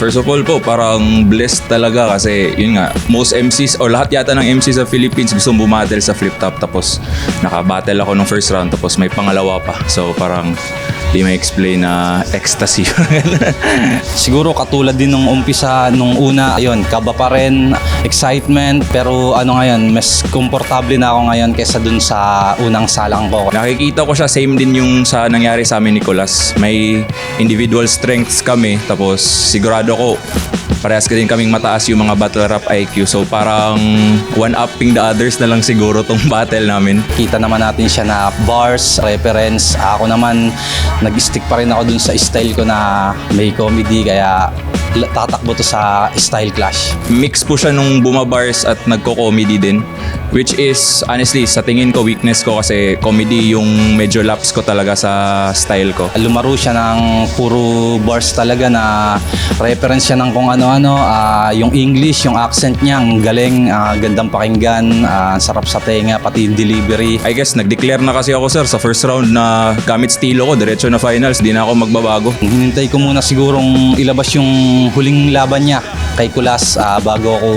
First of all po, parang blessed talaga kasi yun nga, most MCs o lahat yata ng MCs sa Philippines gustong bumattle sa flip top tapos nakabattle ako nung first round tapos may pangalawa pa. So parang di may explain na ecstasy. Siguro katulad din nung umpisa nung una, ayun, kaba pa rin, excitement, pero ano ngayon, mas komportable na ako ngayon kaysa dun sa unang salang ko. Nakikita ko siya, same din yung sa nangyari sa amin ni Nicolas. May individual strengths kami tapos sigurado ko parehas ka din kaming mataas yung mga battle rap IQ. So parang one-upping the others na lang siguro tong battle namin. Kita naman natin siya na bars, reference. Ako naman, nag-stick pa rin ako dun sa style ko na may comedy, kaya tatakbo to sa style clash. Mix po siya nung bumabars at nagko-comedy din. Which is, honestly, sa tingin ko, weakness ko kasi comedy yung medyo laps ko talaga sa style ko. Lumaro siya ng puro bars talaga na reference siya ng kung ano-ano. Yung English, yung accent niya, ang galing, gandang pakinggan, sarap sa tenga, pati yung delivery. I guess, nag-declare na kasi ako, sir, sa first round na gamit estilo ko, diretso na finals, di na ako magbabago. Hinintay ko muna sigurong ilabas yung huling laban niya kay Kulas bago ako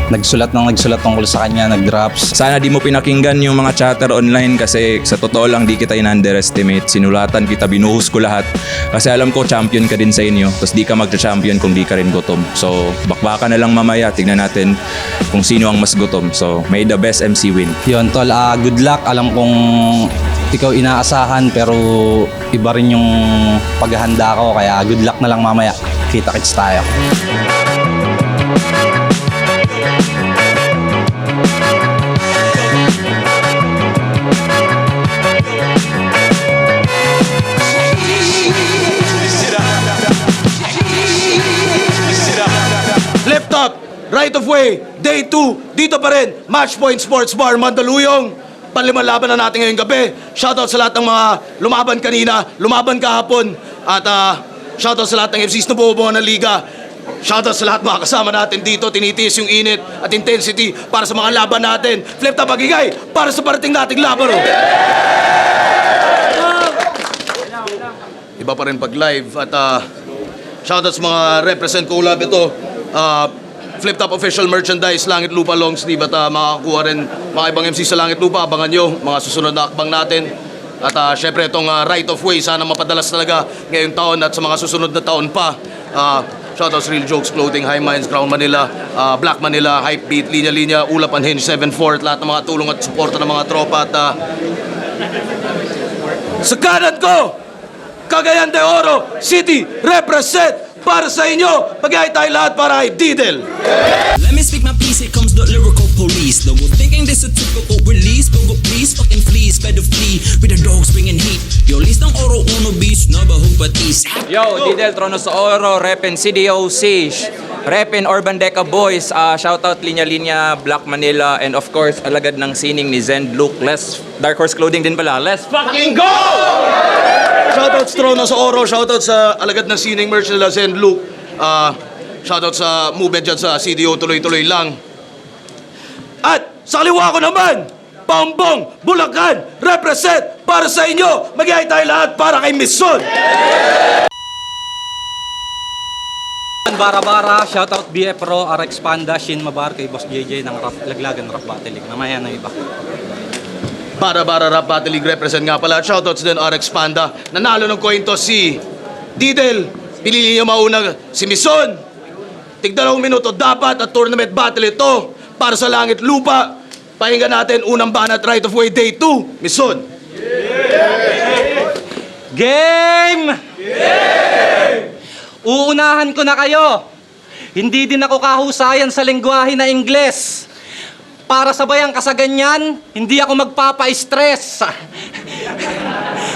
nagsulat tungkol sa kanya, nag-drops. Sana di mo pinakinggan yung mga chatter online kasi sa totoo lang di kita in-underestimate. Sinulatan kita, binuhos ko lahat. Kasi alam ko champion ka din sa inyo. Tapos di ka magcha-champion kung di ka rin gutom. So bakbaka na lang mamaya. Tignan natin kung sino ang mas gutom. So may the best MC win. Yun tol, good luck. Alam kong ikaw inaasahan pero iba rin yung paghahanda ko. Kaya good luck na lang mamaya. Kita-kits tayo. Flip top, right of way, day 2, dito pa rin, Matchpoint Sports Bar, Mandaluyong. Panlimang laban na natin ngayong gabi. Shoutout sa lahat ng mga lumaban kanina, lumaban kahapon. At shoutout sa lahat ng MCs na bumubuo ng liga. Shoutout sa lahat mga kasama natin dito. Tinitiis yung init at intensity para sa mga laban natin. Flip top, magigay para sa parating nating laban. Oh. Iba pa rin pag live at shoutout sa mga represent ko lab ito. Flip Top official merchandise, Langit Lupa long sleeve at makakakuha rin mga ibang MC sa Langit Lupa. Abangan nyo mga susunod na akbang natin. At syempre itong right of way sana mapadalas talaga ngayong taon at sa mga susunod na taon pa. Shoutout sa Real Jokes Clothing, High Minds, Crown Manila, Black Manila, Hype Beat, Linya Linya, Ulap Unhinged, 7-4 at lahat ng mga tulong at suporta ng mga tropa. At sa kanan ko, Cagayan de Oro City represent para sa inyo. Pag-iay tayo lahat para kay Didel. Let me speak my piece, here comes the lyrical police. No one thinking this a typical release. Go please, fucking fleas, better flee. With the dogs bringing heat. Yo, list ng oro uno beach, no bahug patis. Yo, Didel Tronos Oro, Repin CDOC, Repin Urban Deca Boys, shoutout Linya Linya, Black Manila, and of course, alagad ng sining ni Zen Luke. Let's Dark Horse Clothing din pala. Let's fucking go! Shoutout sa Trono sa Oro, shoutout sa alagad ng sining merch nila Zen Luke. Shoutout sa movement dyan sa CDO, tuloy-tuloy lang. At sa kaliwa ko naman, Pambong, Bulacan, represent para sa inyo. Mag-iay tayo lahat para kay Miss Son. Bara-bara, shoutout BF Pro, RX Panda, Shin Mabar, kay Boss JJ ng Laglagan Rap Battle League. Namaya na iba. Bara Rap Battle League represent nga pala. Shoutouts din RX Panda. Nanalo ng coin toss si Didel. Pinili niya mauna si Mison. Tig-2 minuto dapat at tournament battle ito para sa Langit Lupa. Pahinga natin unang banat right of way day 2. Mison. Game! Uunahan ko na kayo. Hindi din ako kahusayan sa lengguwahe na Ingles. Para sabayang kasaganyan, hindi ako magpapa-stress.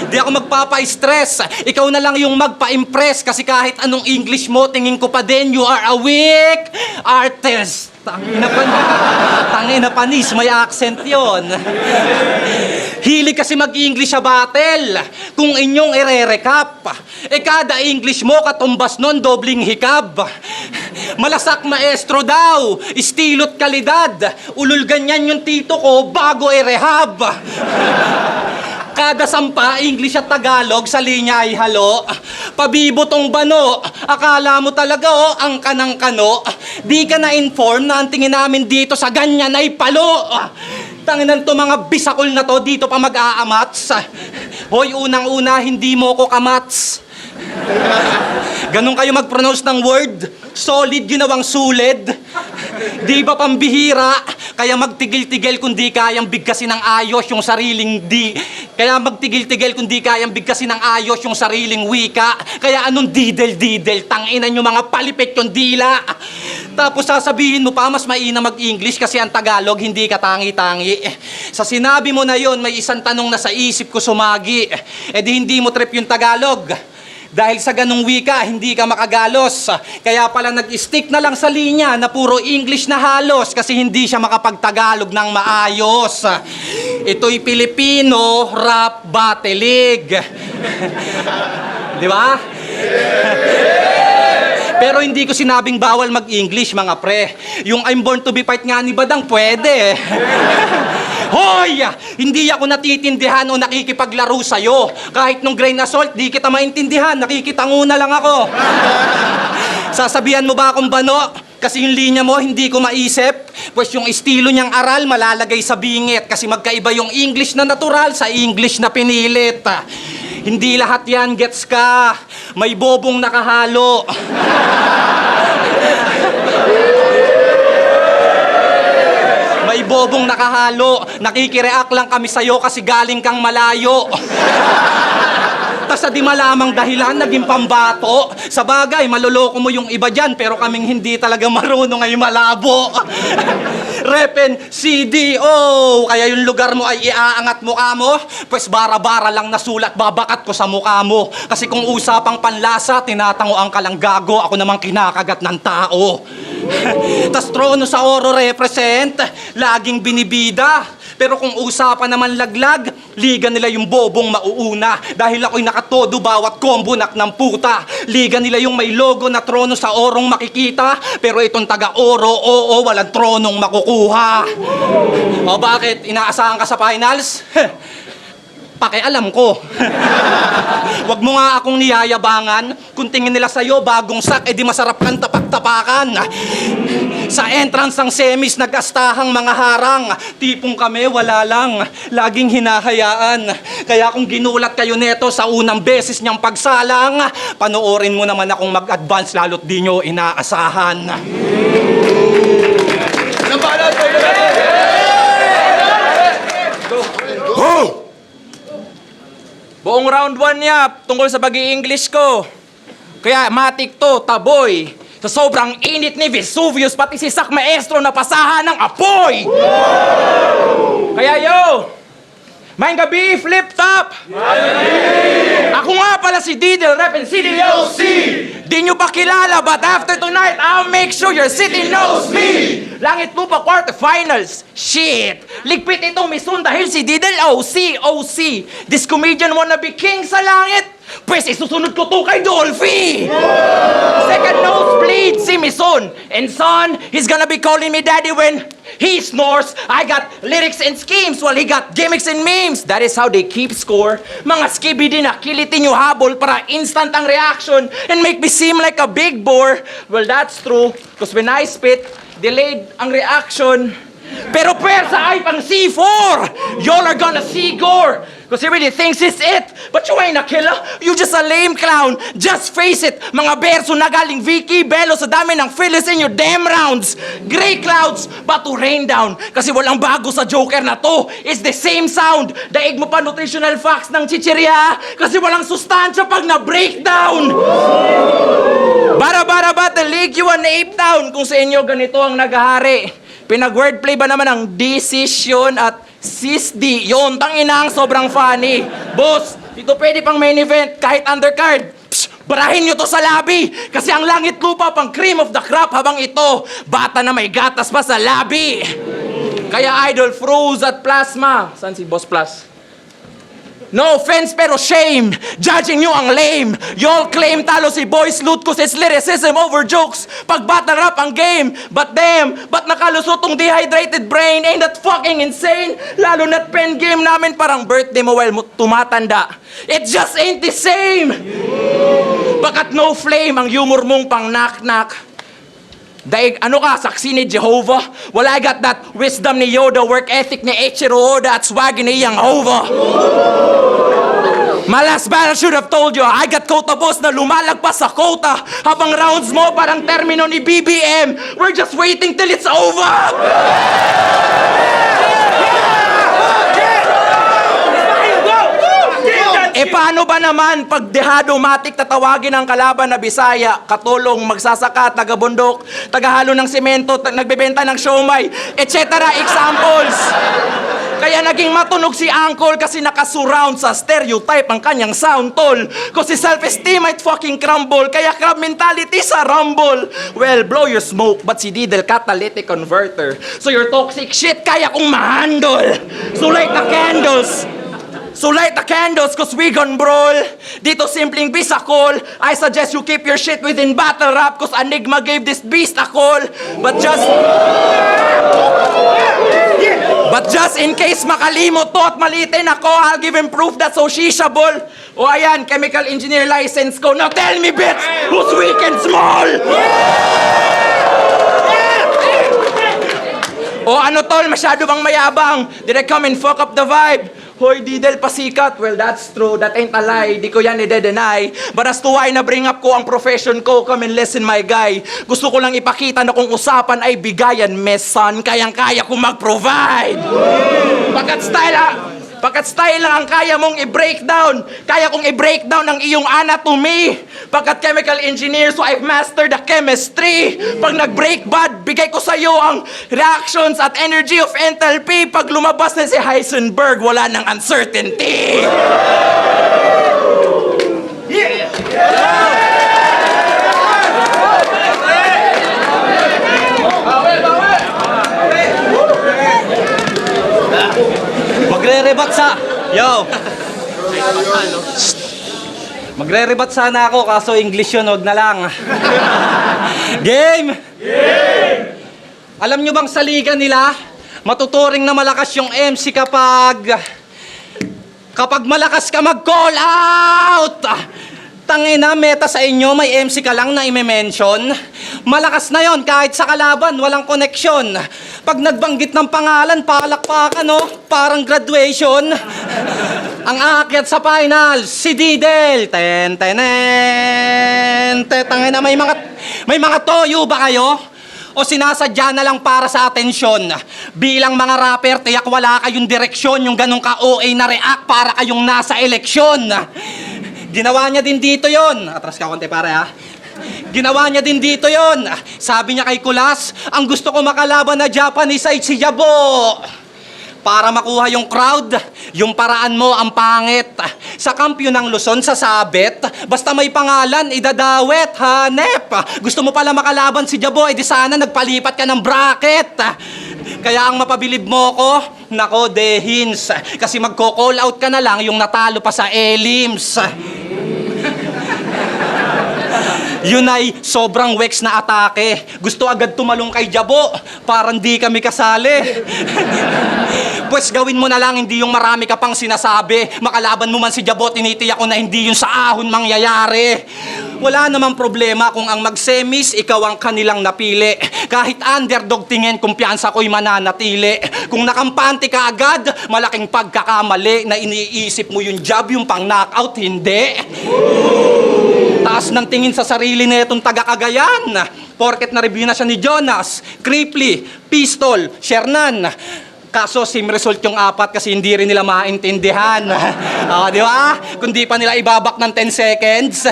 Hindi ako magpapa-stress. Ikaw na lang yung magpa-impress kasi kahit anong English mo, tingin ko pa din, you are a weak artist. Tangina panis, may accent yon. Hilig kasi mag-English sa battle. Kung inyong ire-recap, kada English mo katumbas nun, dobling hikab. Malasak maestro daw, estilo't kalidad. Ulul ganyan yung tito ko bago i-rehab. Kada sampa, English at Tagalog, sa linya ay halo. Pabibo tong bano, akala mo talaga ang kanang kano. Di ka na-inform na ang tingin namin dito sa ganyan ay palo. Tanginan to mga bisakol na to, dito pa mag-aamats. Hoy, unang-una, hindi mo ko kamats. Ganon kayo mag-pronounce ng word? Solid ginawang sulid. Di ba pambihira? Kaya magtigil-tigil kung di kayang bigkasin ng ayos yung sariling di. Kaya magtigil-tigil kung di kayang bigkasin ng ayos yung sariling wika. Kaya anong didel-didel? Tanginan yung mga palipit yung dila. Tapos sasabihin mo pa, mas maina mag-English kasi ang Tagalog hindi ka tangi-tangi. Sa sinabi mo na yon, may isang tanong na sa isip ko sumagi. E di hindi mo trip yung Tagalog. Dahil sa ganung wika, hindi ka makagalos. Kaya pala nag-stick na lang sa linya na puro English na halos kasi hindi siya makapagtagalog ng maayos. Ito'y Pilipino Rap Battle League. Di ba? Pero hindi ko sinabing bawal mag-English, mga pre. Yung I'm born to be fight nga ni Badang, pwede. Hoy! Hindi ako natitindihan o nakikipaglaro sa'yo. Kahit nung grain assault, di kita maintindihan. Nakikitanguna lang ako. Sasabihan mo ba akong bano? Kasi yung linya mo, hindi ko maisip. Pues yung estilo niyang aral, malalagay sa bingit. Kasi magkaiba yung English na natural sa English na pinilit. Hindi lahat yan, gets ka. May bobong nakahalo. May bobong nakahalo. Nakikireact lang kami sa'yo kasi galing kang malayo. Tas sa di malamang dahilan, naging pambato. Sa bagay, maloloko mo yung iba dyan, pero kaming hindi talaga marunong ay malabo. Repen CDO, kaya yung lugar mo ay iaangat mukha mo, pues bara-bara lang nasulat, babakat ko sa mukha mo. Kasi kung usapang panlasa, tinatangoan ka lang gago, ako namang kinakagat ng tao. Tas trono sa oro represent, laging binibida. Pero kung usapan naman laglag, liga nila yung bobong mauuna. Dahil ako'y nakatodo bawat combo nak ng puta. Liga nila yung may logo na trono sa orong makikita. Pero itong taga-oro, oo, walang tronong makukuha. O bakit? Inaasahan ka sa finals? Pakialam ko. Wag mo nga akong niyayabangan. Kung tingin nila sa'yo, bagong sak, edi masarap kang tapak-tapakan. Sa entrance ng semis, nag-astahang mga harang. Tipong kami, wala lang. Laging hinahayaan. Kaya kung ginulat kayo neto sa unang beses niyang pagsalang, panoorin mo naman akong mag-advance lalo't di nyo inaasahan. Buong round 1 niya, tungkol sa pag-i-English ko. Kaya matik to, taboy. Sa sobrang init ni Vesuvius, pati si Sak Maestro napasahan ng apoy! Kaya yo, maing gabi, flip top! Ako nga pala si Didel, reppin' CDOC! Di nyo pa kilala, but after tonight, I'll make sure your city knows me! Langit lupa quarterfinals, shit! Ligpit itong misun dahil si Didel OC! This comedian wanna be king sa langit! Pwes isusunod ko to kay Dolphy! Second nosebleed si Mison. And son, he's gonna be calling me daddy when he snores. I got lyrics and schemes while he got gimmicks and memes. That is how they keep score. Mga skibidi na kilitin yung habol para instant ang reaction and make me seem like a big bore. Well, that's true. Cause when I spit, delayed ang reaction. Pero persa ay pang C4! Y'all are gonna see gore! Cause he really thinks it's it. But you ain't a killer. You just a lame clown. Just face it. Mga berso na galing Vicky Bello sa dami ng Phyllis in your damn rounds. Gray clouds, but to rain down. Kasi walang bago sa Joker na to. It's the same sound. Daig mo pa nutritional facts ng chichirya. Kasi walang sustansya pag na-breakdown. Bara-bara Battle League, you an ape town. Kung sa inyo ganito ang naghahari. Pinag-wordplay ba naman ang decision at sis-D? Yun, tangina ang sobrang funny. Boss, dito pwede pang main event, kahit undercard. Psh, barahin nyo to sa labi. Kasi ang langit lupa pang cream of the crop habang ito, bata na may gatas pa sa labi. Kaya idol, froze at plasma. Saan si Boss Plus? No offense pero shame. Judging nyo ang lame. Y'all claim talo si Boys Loot cause it's lyricism over jokes. Pag battle rap ang game. But damn, ba't nakalusot tong dehydrated brain? Ain't that fucking insane? Lalo na't pen game namin parang birthday mo while tumatanda. It just ain't the same. Bakat no flame ang humor mong pang knock-knock. Daig, ano ka, saksi ni Jehovah? Well, I got that wisdom ni Yoda, work ethic ni Eiichiro Oda at swag ni Yang Hova. My last battle should have told you, I got quota boss na lumalagpas sa quota. Habang rounds mo parang termino ni BBM. We're just waiting till it's over. E paano ba naman pag dehado-matic tatawagin ang kalaban na Bisaya, katulong, magsasaka, taga-bundok, tagahalo ng simento, nagbebenta ng siomay, etc. Examples. Kaya naging matunog si Uncle kasi nakasurround sa stereotype ang kanyang sound tol. Kasi self-esteem might fucking crumble, kaya crab mentality sa rumble. Well, blow your smoke, but si Didel catalytic converter. So your toxic shit kaya kong ma-handle. So light the candles. So light the candles cause we gon' brawl. Dito simpleng bisakol. I suggest you keep your shit within battle rap cause Enigma gave this beast a call. But just in case makalimot to at malitin ako, I'll give him proof that's sociable. O ayan, chemical engineer license ko. Now tell me bitch, who's weak and small? O ano tol, masyado bang mayabang? Did I come and fuck up the vibe? Hoy, Didel, pasikat. Well, that's true. That ain't a lie. Di ko yan i-deny. But as to why na-bring up ko ang profession ko, come and listen, my guy. Gusto ko lang ipakita na kung usapan ay bigayan, son. Kayang-kaya ko mag-provide. Pagkat style lang ang kaya mong i-breakdown. Kaya kong i-breakdown ang iyong anatomy. Pagkat chemical engineer, so I've mastered the chemistry. Pag nag-break bad, bigay ko sa'yo ang reactions at energy of enthalpy. Pag lumabas na si Heisenberg, wala nang uncertainty. Magre-rebat sa... Yo! Magre-rebat sana ako, kaso English yun, wag na lang. Game! Alam nyo bang sa liga nila, matuturing na malakas yung MC kapag malakas ka mag-call out! Tangina, meta sa inyo, may MC ka lang na i-mention. Malakas na yon kahit sa kalaban, walang koneksyon. Pag nagbanggit ng pangalan, palakpakan, no? Parang graduation. Ang aakyat sa finals, si Didel. Tangina, may mga toyo ba kayo? O sinasadya na lang para sa atensyon? Bilang mga rapper, tiyak wala kayong direksyon, yung ganong ka-OA na react para kayong nasa eleksyon. Ginawa niya din dito yon. Atras ka konti pare ha. Ginawa niya din dito yon. Sabi niya kay Kulas, ang gusto ko makalaban na Japanese ay si Jabo. Para makuha yung crowd, yung paraan mo ang pangit. Sa kampyon ng Luzon, sasabit. Basta may pangalan, idadawet, hanep. Gusto mo pala makalaban si Jabo, edi sana nagpalipat ka ng bracket. Kaya ang mapabilib mo ko, nako, dehins. Kasi magko-call out ka na lang yung natalo pa sa elims. Yun ay sobrang wex na atake. Gusto agad tumalong kay Jabo, parang di kami kasali. Pwes gawin mo na lang hindi yung marami ka pang sinasabi. Makalaban mo man si Jabo, tinitiyak ko na hindi yung sa ahon mangyayari. Wala namang problema kung ang mag-semis, ikaw ang kanilang napili. Kahit underdog tingin, kumpiyansa ko'y mananatili. Kung nakampante ka agad, malaking pagkakamali na iniisip mo yung job, yung pang-knockout, hindi. Taas ng tingin sa sarili na itong taga-Cagayan. Porket na-review na siya ni Jonas, Cripley, Pistol, Shernan. Kaso same result yung apat kasi hindi rin nila maintindihan. Di ba? Kung di pa nila ibabak ng 10 seconds.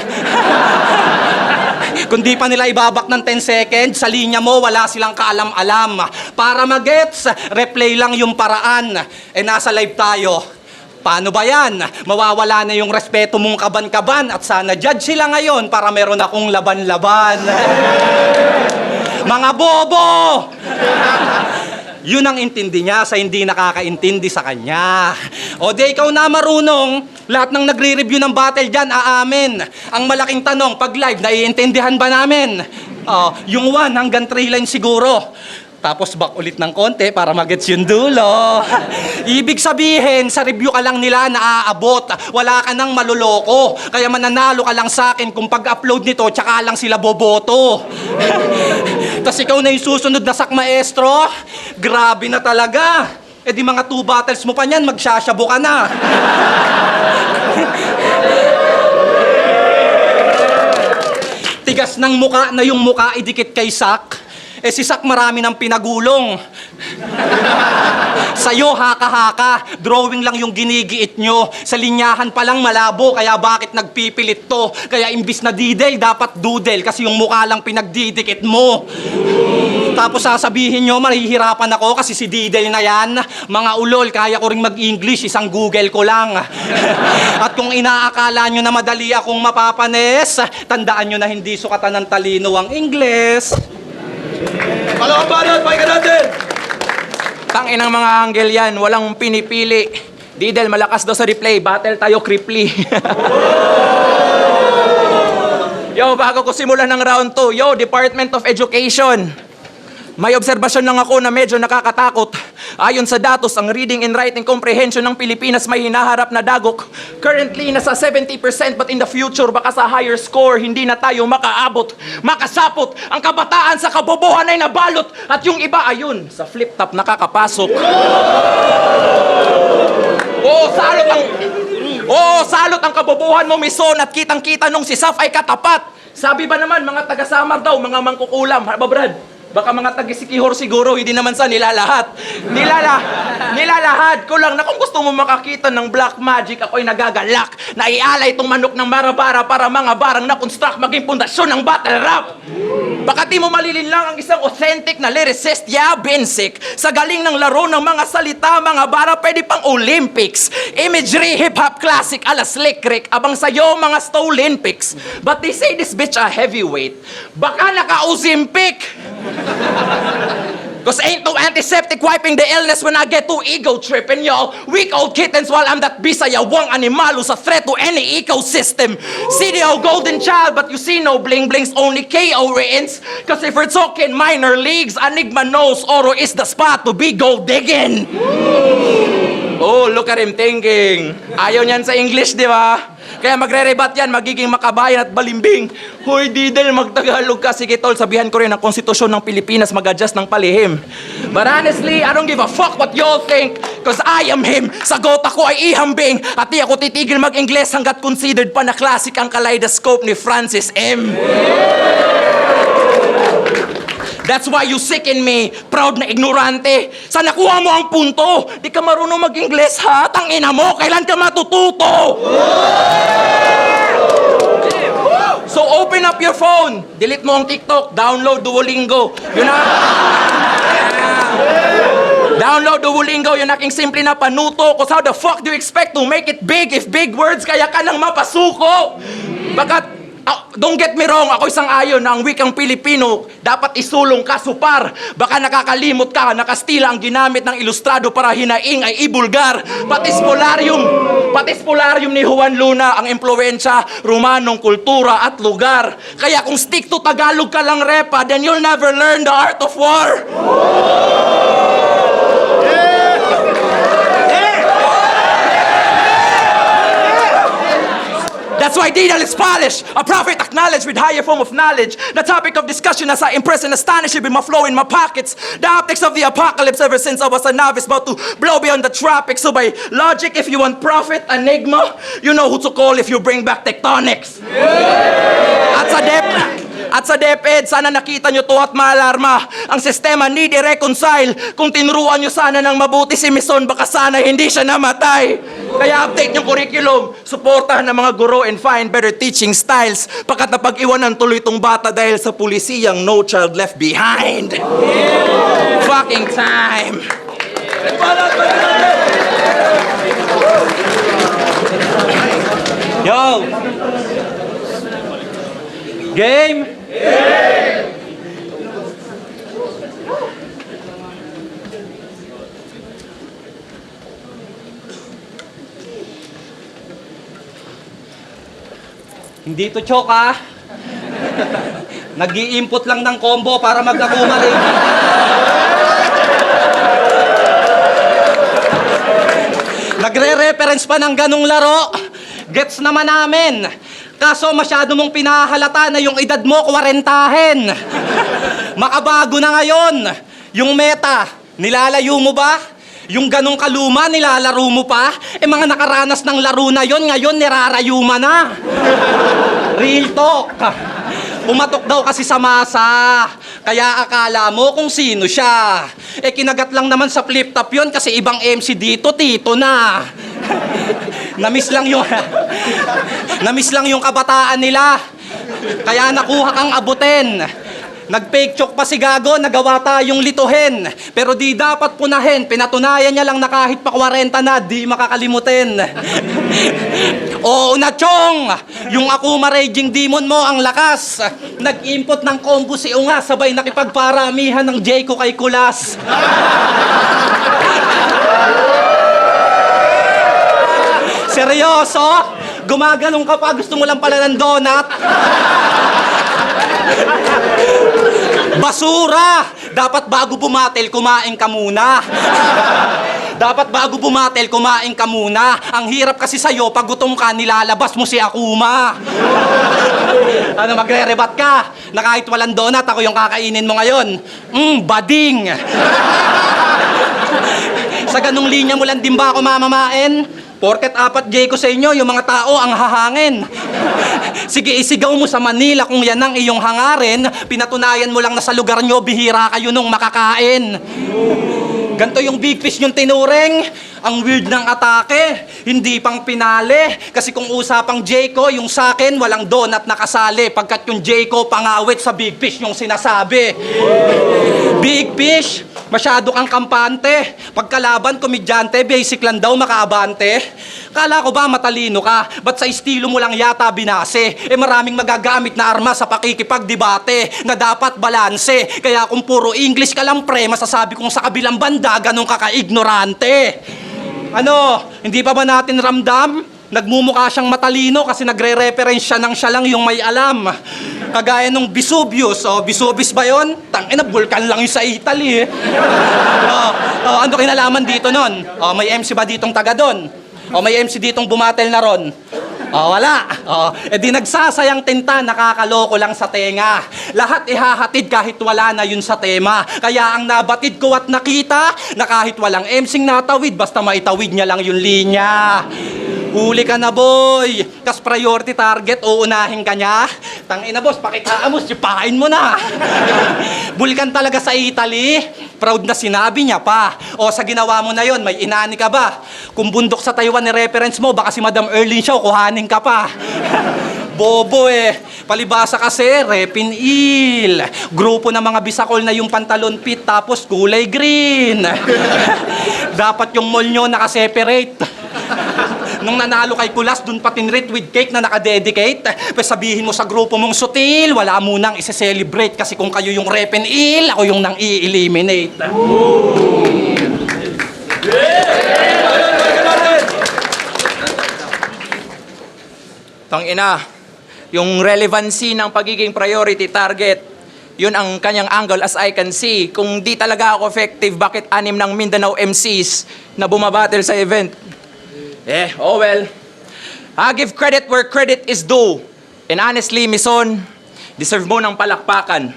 Kung di pa nila ibabak ng 10 seconds, sa linya mo wala silang kaalam-alam. Para magets, replay lang yung paraan. Nasa live tayo. Paano ba yan? Mawawala na yung respeto mong kaban-kaban at sana judge sila ngayon para meron akong laban-laban. Mga bobo! Yun ang intindi niya sa hindi nakakaintindi sa kanya. O di ikaw na marunong, lahat ng nagre-review ng battle dyan, aamin. Ang malaking tanong, pag live, naiintindihan ba namin? Yung 1 hanggang 3 lines siguro. Tapos back ulit ng konti para magets yung dulo. Ibig sabihin, sa review ka lang nila naaabot. Wala ka nang maluloko. Kaya mananalo ka lang sa akin kung pag-upload nito, tsaka lang sila boboto. Tapos ikaw na yung susunod na sak maestro. Grabe na talaga. Eh di mga 2 battles mo pa niyan, magsasyabo ka na. Tigas ng muka na yung muka idikit kay Sak. Eh si Sak marami ng pinagulong. Sa'yo, haka-haka. Drawing lang yung ginigiit nyo. Sa linyahan pa lang malabo, kaya bakit nagpipilit to? Kaya imbis na didel, dapat dudel. Kasi yung mukha lang pinagdidikit mo. Tapos sasabihin nyo, mahihirapan ako kasi si didel na yan. Mga ulol, kaya ko rin mag-English, isang Google ko lang. At kung inaakala nyo na madali akong mapapanes, tandaan nyo na hindi sukatan ng talino ang Ingles. Palawang banat, pakinggan natin! Tanginang mga anggel yan, walang pinipili. Didel, malakas daw sa replay. Battle tayo, Kripli. Yo, bago ko simulan ng round 2, yo, Department of Education. May obserbasyon lang ako na medyo nakakatakot. Ayon sa datos, ang reading and writing comprehension ng Pilipinas may hinaharap na dagok. Currently, nasa 70% but in the future, baka sa higher score, hindi na tayo makaabot. Makasapot, ang kabataan sa kabobohan ay nabalot. At yung iba, ayun, sa flip-top nakakapasok. Salot ang kabobohan mo, Mison, at kitang-kita nung si Saf ay katapat. Sabi ba naman, mga taga-Samar daw, mga mangkukulam. Haba, Brad? Baka mga taga-Sikihor siguro, hindi naman sa nilalahat. Nilalahad ko lang na kung gusto mo makakita ng black magic, ako'y nagagalak. Naialay itong manok ng marabara para mga barang na construct maging pundasyon ng battle rap. Baka di mo malilin lang ang isang authentic na lyricist, yeah, basic. Sa galing ng laro ng mga salita, mga bara pwede pang Olympics. Imagery, hip-hop, classic, ala slick Rick. Abang sa'yo, mga Stolympics. But they say this bitch a heavyweight. Baka naka-Ozempic. Cause ain't no antiseptic wiping the illness when I get too ego tripping, y'all. Weak old kittens while I'm that bisaya wang animal who's a threat to any ecosystem. CDO golden child, but you see no bling blings, only KO written. Cause if we're talking minor leagues, Enigma knows Oro is the spot to be gold digging. Oh, look at him thinking. Ayaw niyan sa English, di ba? Kaya magre-rebat yan, magiging makabayan at balimbing. Hoy, Didel, magtagalog ka. Sige, tol, sabihan ko rin ang konstitusyon ng Pilipinas mag-adjust ng palihim. But honestly, I don't give a fuck what y'all think. Cause I am him. Sa gota ko ay ihambing. At di ako titigil mag-Ingles hanggat considered pa na classic ang kaleidoscope ni Francis M. That's why you sicken me, proud na ignorante. Sa nakuha mo ang punto, di ka marunong mag-Ingles ha? Tangina mo, kailan ka matututo? So open up your phone, delete mo ang TikTok, download Duolingo. Yun na. Download Duolingo, yun aking simple na panuto. Cause how the fuck do you expect to make it big if big words kaya ka nang mapasuko? Baka don't get me wrong, ako isang ayon na ang wikang Pilipino dapat isulong ka supar. Baka nakakalimot ka na Kastila ang ginamit ng ilustrado para hinaing ay ibulgar. Patis polarium ni Juan Luna ang impluensya, Romanong kultura at lugar. Kaya kung stick to Tagalog ka lang repa, then you'll never learn the art of war. That's why Didel is polished, a prophet acknowledged with higher form of knowledge. The topic of discussion as I impress and astonish you with my flow in my pockets. The optics of the apocalypse ever since I was a novice about to blow beyond the tropics. So by logic, if you want prophet, enigma, you know who to call if you bring back tectonics. At sa DepEd, sana nakita nyo to at maalarma. Ang sistema need i-reconcile. Kung tinuruan nyo sana ng mabuti si Mison, baka sana hindi siya namatay. Kaya update yung curriculum, suportahan ng mga guro and find better teaching styles. Pagkat napag-iwanan tuloy itong bata dahil sa pulisiyang No Child Left Behind. Fucking time. Yo! Game! Hindi to joke, ha? Nag-i-input lang ng combo para mag-akuma rin. Nagre-reference pa ng ganong laro. Gets naman namin. Kaso masyado mong pinahalata na yung edad mo 40. Makabago na ngayon. Yung meta, nilalayo mo ba? Yung ganong kaluma, nilalaro mo pa? Mga nakaranas ng laro na yon, ngayon nirarayuma na. Real talk. Pumatok daw kasi sa masa. Kaya akala mo kung sino siya. Kinagat lang naman sa flip-top yon kasi ibang MC dito, tito na. Namiss lang yung kabataan nila. Kaya nakuha kang abutin. Nag-fake choke pa si Gago, nagawa tayong lituhin. Pero di dapat punahin, pinatunayan niya lang na kahit pa 40 na, di makakalimutin. Oo na, Chong! Yung Akuma Raging Demon mo, ang lakas. Nag-input ng combo si Unga, sabay nakipagparamihan ng Jayco kay Kulas. Seryoso? Gumagalong ka pa, gusto mo lang pala ng donut? Basura! Dapat bago bumatel, kumain ka muna. Dapat bago bumatel, kumain ka muna. Ang hirap kasi sa'yo, pag gutom ka, nilalabas mo si Akuma. Ano, magre-rebat ka? Na kahit walang donut, ako yung kakainin mo ngayon. Bading! Sa ganung linya mo lang din ba ako mamamain? Porket 4 Jayco sa inyo, yung mga tao ang hahangin. Sige, isigaw mo sa Manila kung yan ang iyong hangarin. Pinatunayan mo lang na sa lugar nyo, bihira kayo nung makakain. Ganto yung big fish yung tinuring. Ang weird ng atake, hindi pang pinali. Kasi kung usapang Jayco, yung sakin, walang donut na kasali. Pagkat yung Jayco, pangawit sa big fish yung sinasabi. Big fish, masyado kang kampante. Pagkalaban, komedyante, basic lang daw makaabante. Kala ko ba matalino ka? Ba't sa estilo mo lang yata binase? Maraming magagamit na arma sa pakikipagdebate na dapat balanse. Kaya kung puro English ka lang pre, masasabi kong sa kabilang banda, ganun ka ka-ignorante. Ano, hindi pa ba natin ramdam? Nagmumukha siyang matalino kasi nagre-reference siya ng siya lang yung may alam. Kagaya nung Vesuvius. Vesuvius ba yun? Tangina, vulkan lang yung sa Italy. Ano kinalaman dito nun? May MC ba ditong taga doon? May MC ditong bumatel na ron? Wala. Di nagsasayang tinta, nakakaloko lang sa tenga. Lahat ihahatid kahit wala na yun sa tema. Kaya ang nabatid ko at nakita, na kahit walang MC'ng natawid, basta maitawid niya lang yung linya. Huli ka na, boy. Kas priority target, uunahin ka niya. Tangina, boss, pakitaan mo, sipain mo na. Bulkan talaga sa Italy. Proud na sinabi niya pa. Sa ginawa mo na yon, may inani ka ba? Kung bundok sa Taiwan ni reference mo, baka si Madam Erlyn Shaw, kuhanin ka pa. Bobo Palibasa kasi, Repinil. Grupo ng mga bisakol na yung pantalon fit tapos kulay green. Dapat yung mall nyo nakaseparate. Nung nanalo kay Kulas, dun pa tinrate with cake na nakadedicate. Sabihin mo sa grupo mong sutil, wala munang isi-celebrate kasi kung kayo yung Repinil, ako yung nang i-eliminate. Tangina, yung relevancy ng pagiging priority target, yun ang kanyang angle as I can see. Kung di talaga ako effective, bakit 6 ng Mindanao MCs na bumabattle sa event? Well. I give credit where credit is due. And honestly, Mison, deserve mo ng palakpakan.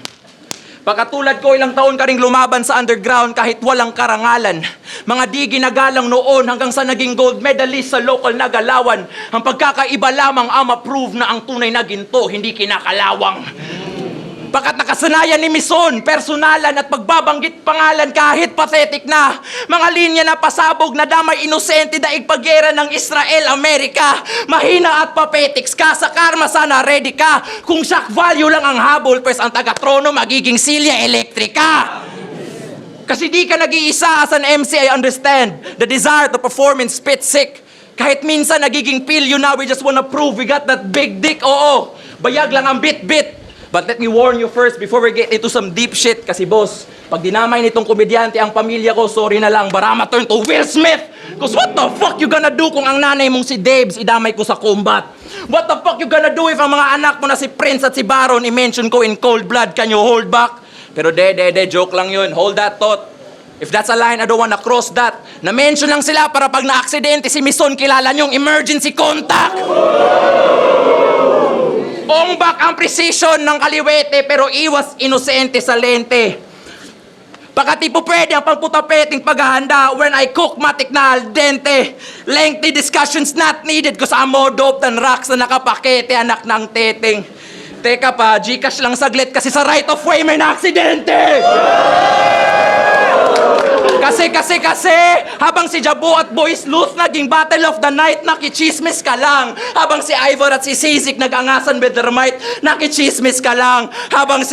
Pagkatulad ko, ilang taon ka ring lumaban sa underground kahit walang karangalan. Mga di ginagalang noon hanggang sa naging gold medalist sa local na galawan. Ang pagkakaiba lamang ang ma-prove na ang tunay na ginto, hindi kinakalawang. Pagkat nakasanayan ni Mison, personalan at pagbabanggit pangalan kahit pathetic na. Mga linya na pasabog na damay inosente daig paggera ng Israel-Amerika. Mahina at papetics ka sa karma, sana ready ka. Kung shock value lang ang habol, pwes ang taga-trono magiging silya elektrika. Kasi di ka nag-iisa as an MC, I understand. The desire to perform and spit sick. Kahit minsan nagiging pilyo na, we just wanna prove we got that big dick, oo. Bayag lang ang bit-bit. But let me warn you first before we get into some deep shit. Kasi boss, pag dinamay nitong komedyante ang pamilya ko, sorry na lang, Barama turn to Will Smith. Cause what the fuck you gonna do kung ang nanay mong si Debs idamay ko sa combat? What the fuck you gonna do if ang mga anak mo na si Prince at si Baron i-mention ko in cold blood? Can you hold back? Pero joke lang yun. Hold that thought. If that's a line, I don't wanna cross that. Na-mention lang sila para pag na-aksidente si Mison, kilala niyong emergency contact. Ombak ang precision ng kaliwete pero iwas inosente sa lente. Pagkati po pwede ang pagputapeting paghahanda when I cook matik na al dente. Lengthy discussions not needed cause I'm more dope than rocks na nakapakete anak ng teteng. Teka pa, Gcash lang saglit kasi sa right of way may na-aksidente! Kasi, habang si Jabu at Boys Loose naging battle of the night, nakichismis ka lang. Habang si Ivor at si Sisik nag-angasan with their might, nakichismis ka lang. Habang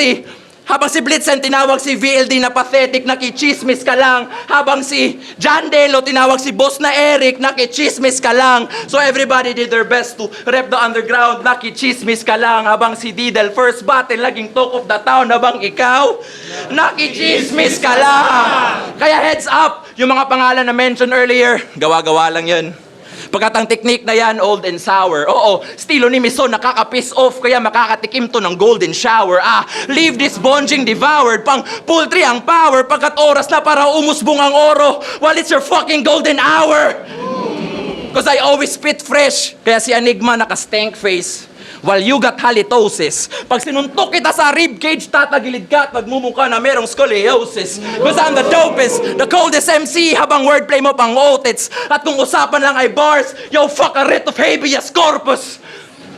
si Blitzen tinawag si VLD na pathetic, nakichismis ka lang. Habang si John Delo tinawag si boss na Eric, nakichismis ka lang. So everybody did their best to rep the underground, nakichismis ka lang. Habang si Didel first battle, naging talk of the town. Habang ikaw, nakichismis ka lang. Kaya heads up, yung mga pangalan na mentioned earlier, gawa-gawa lang yun. Pagkat ang technique na yan, old and sour. Oo, estilo ni Mison nakaka-piss off, kaya makakatikim to ng golden shower. Leave this bonjing devoured, pang poultry ang power, pagkat oras na para umusbong ang oro, while it's your fucking golden hour. Cause I always spit fresh, kaya si Enigma naka-stank face. While you got halitosis. Pag sinuntok kita sa ribcage, tatagilid ka at magmumukha na merong scoliosis. Cause I'm the dopest, the coldest MC, habang wordplay mo pang otits. At kung usapan lang ay bars, yo, fuck a writ of habeas corpus.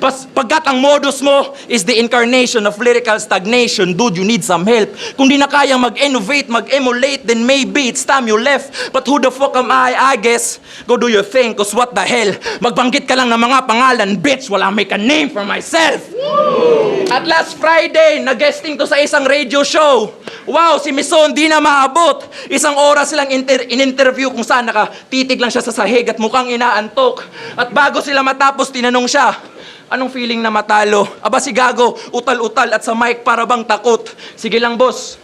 Pagkat ang modus mo is the incarnation of lyrical stagnation, dude, you need some help. Kung di na kayang mag-innovate, mag-emulate, then maybe it's time you left. But who the fuck am I guess? Go do your thing, cause what the hell? Magbanggit ka lang ng mga pangalan, bitch, wala make a name for myself. At last Friday, nag-guesting to sa isang radio show. Wow, si Mison di na maabot. Isang oras silang in-interview kung saan nakatitig lang siya sa sahig at mukhang inaantok. At bago sila matapos, tinanong siya, anong feeling na matalo? Aba si Gago, utal-utal at sa mic para bang takot. Sige lang boss,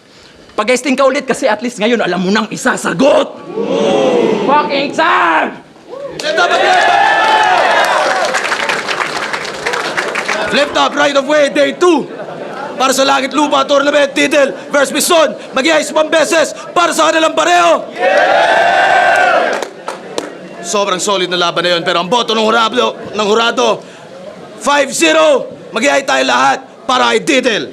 pag-guesting ka ulit kasi at least ngayon alam mo nang isasagot. Fucking time! Flip top, right of way, day 2. Para sa Langit Lupa Tournament, Didel versus Mison. Mag-iayos pang beses para sa kanilang pareho. Sobrang solid na laban na yun, pero ang boto ng hurado, 5-0. Mag-iay tayo lahat para kay Didel.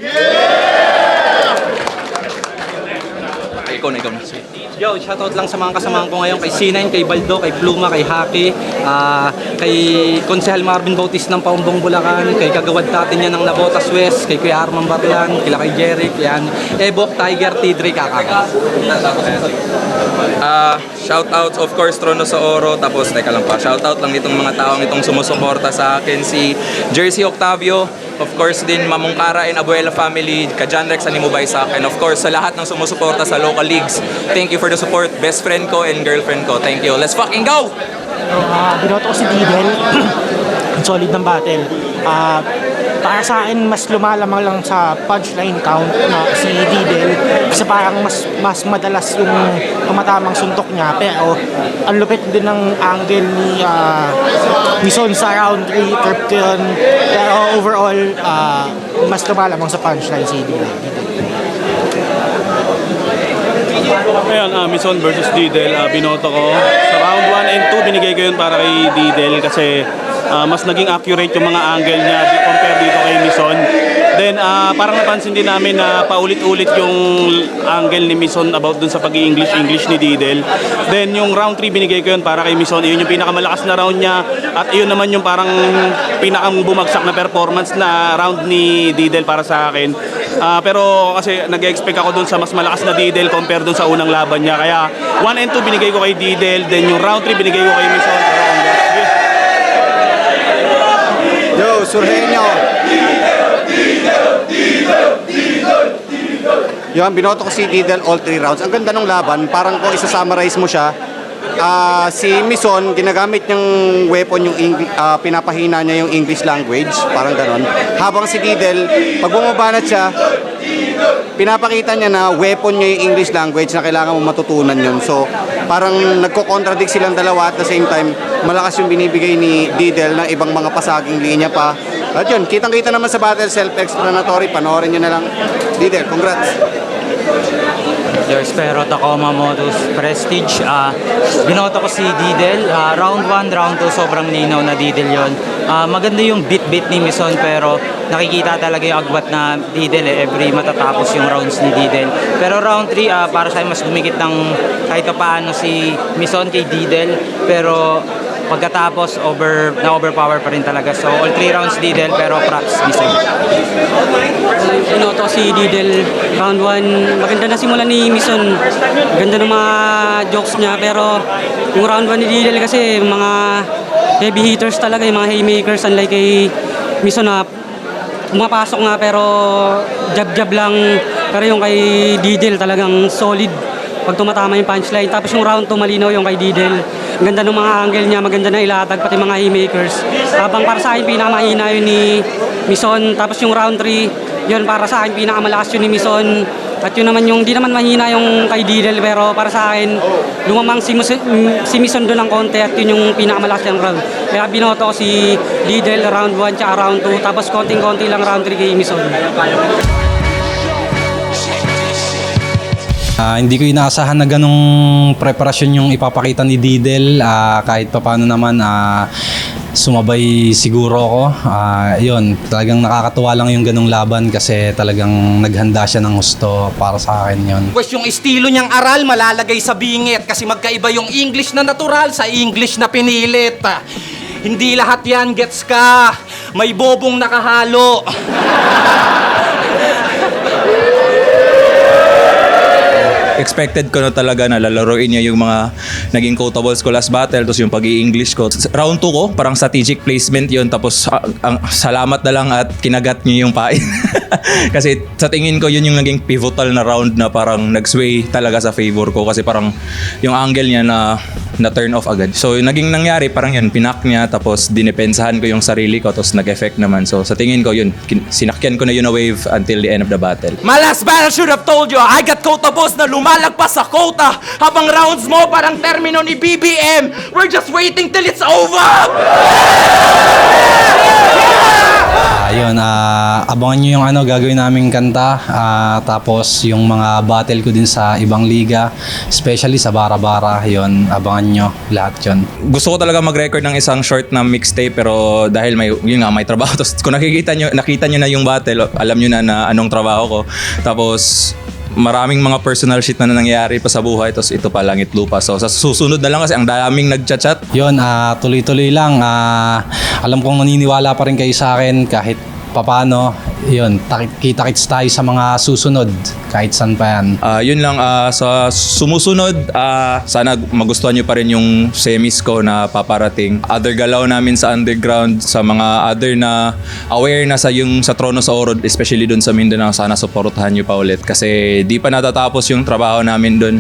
Ikaw na. Yo, shoutout lang sa mga kasamahan ko ngayon, kay C9, kay Baldo, kay Pluma, kay Haki, kay Konsehal Marvin Bautista ng Paumbong Bulacan, kay Kagawad Tatin yan ng Nabotas West, kay Kuya Arman Barlan, kila kay Jeric, yan, Ebok, Tiger, Tidri, Kakaka. Shoutouts of course Trono sa Oro, tapos teka lang pa, shoutout lang itong mga taong itong sumusuporta sa akin, si Jersey Octavio, of course din Mamungkara and Abuela family, ka John Rex Animubay sa akin, of course sa lahat ng sumusuporta sa local leagues. Thank you for the support, best friend ko and girlfriend ko. Thank you. Let's fucking go! Binoto ko si Didel. Ang solid ng battle. Para sa akin, mas lumalamang lang sa punchline count na si Didel kasi parang mas madalas yung tumatamang suntok niya, pero ang lupit din ng angle ni Son sa round 3, trip ko yun, pero overall mas lumalamang sa punchline si Didel. Ngayon, Mison versus Didel, binoto ko. Sa round 1 and 2, binigay ko yun para kay Didel kasi mas naging accurate yung mga angle niya compare dito kay Mison. Then, parang napansin din namin na paulit-ulit yung angle ni Mison about dun sa pag-i-English ni Didel. Then, yung round 3, binigay ko yun para kay Mison. Yun yung pinakamalakas na round niya at yun naman yung parang pinakang bumagsak na performance na round ni Didel para sa akin. Pero kasi nag-expect ako dun sa mas malakas na Didel compare dun sa unang laban niya. Kaya 1 and 2 binigay ko kay Didel, then yung round 3 binigay ko kay Mison. Yo, Surgenio. Yung binoto ko si Didel all 3 rounds. Ang ganda ng laban, parang kung isa-summarize mo siya, si Mison, ginagamit niyang weapon yung pinapahina niya yung English language, parang ganon. Habang si Didel, pag bumabanat siya, pinapakita niya na weapon niya yung English language na kailangan mo matutunan yun. So, parang nagko-contradict silang dalawa at the same time, malakas yung binibigay ni Didel ng ibang mga pasaging linya pa. At yun, kitang-kita naman sa battle, self-explanatory. Panoorin nyo na lang. Didel, congrats! There's pero Tacoma Modus Prestige. Binoto ko si Didel. Round 1, round 2, sobrang ninaw na Didel yon. Maganda yung beat ni Mison pero nakikita talaga yung agwat na Didel every matatapos yung rounds ni Didel. Pero round 3, para sa akin mas dumikit ng kahit paano si Mison kay Didel. Pero pagkatapos overpower pa rin talaga. So all 3 rounds Didel pero props Mison. Binoto si Didel round 1. Maganda na simula ni Mison. Ganda ng mga jokes niya pero yung round 1 ni Didel kasi mga heavy hitters talaga, yung mga haymakers unlike kay Mison na pumapasok nga pero jab-jab lang. Pero yung kay Didel talagang solid pag tumatama yung punchline. Tapos yung round 2 malinaw yung kay Didel. Ang ganda ng mga angle niya, maganda na ilatag pati mga haymakers. Habang para sa akin pinakamahina yun ni Mison. Tapos yung round 3, yun para sa akin pinakamalakas yun ni Mison. At yun naman yung, di naman mahina yung kay Didel pero para sa akin, lumamang si Mison doon ng konti at yun yung pinakamalakas yung round. Kaya binoto ko si Didel round 1 tsaka round 2 tapos konting-konti lang round 3 kay Mison. Hindi ko inaasahan na ganong preparasyon yung ipapakita ni Didel. Kahit pa paano naman sumabay siguro ako. Yun, talagang nakakatuwa lang yung ganong laban kasi talagang naghanda siya ng gusto para sa akin yun. Pues yung estilo niyang aral malalagay sa bingit kasi magkaiba yung English na natural sa English na pinilit. Hindi lahat yan gets ka. May bobong nakahalo. Expected ko na talaga na lalaroin niya yung mga naging quotables ko last battle, tapos yung pag-i-English ko. Round 2 ko, parang strategic placement yun, tapos salamat na lang at kinagat niya yung pain. Kasi sa tingin ko yun yung naging pivotal na round na parang nag-sway talaga sa favor ko kasi parang yung angle niya na turn off agad. So yung naging nangyari, parang yun, pinak niya, tapos dinepensahan ko yung sarili ko, tapos nag-effect naman. So sa tingin ko yun, sinakyan ko na yun na wave until the end of the battle. My last battle should have told you I got quotables na lumalagpas sa quota habang rounds mo parang termino ni BBM. We're just waiting till it's over! Ayun, abangan nyo yung gagawin naming kanta. Tapos yung mga battle ko din sa ibang liga, especially sa Bara-Bara, yun, abangan nyo lahat yun. Gusto ko talaga mag-record ng isang short na mixtape pero dahil may trabaho. Tapos kung nakita nyo na yung battle, alam nyo na anong trabaho ko. Tapos maraming mga personal shit na nangyayari pa sa buhay, tapos ito pa Langit Lupa. So sa susunod na lang kasi ang daming nagchat-chat. Yun, tuloy-tuloy lang. Alam kong naniniwala pa rin kayo sa akin kahit papano. Yun, kita-kits tayo sa mga susunod kahit saan pa yan. Yun lang, sa sumusunod, sana magustuhan nyo pa rin yung semis ko na paparating. Other galaw namin sa underground, sa mga other na aware na sa Trono sa Oro, especially dun sa Mindanao, sana supportahan nyo pa ulit. Kasi di pa natatapos yung trabaho namin dun.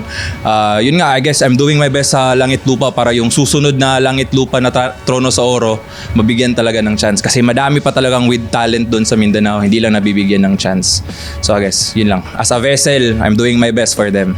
Yun nga, I guess I'm doing my best sa Langit Lupa para yung susunod na Langit Lupa na Trono sa Oro, mabigyan talaga ng chance. Kasi madami pa talagang with talent dun sa Mindanao, hindi lang nabibigyan ng chance. So I guess, yun lang. As a vessel, I'm doing my best for them.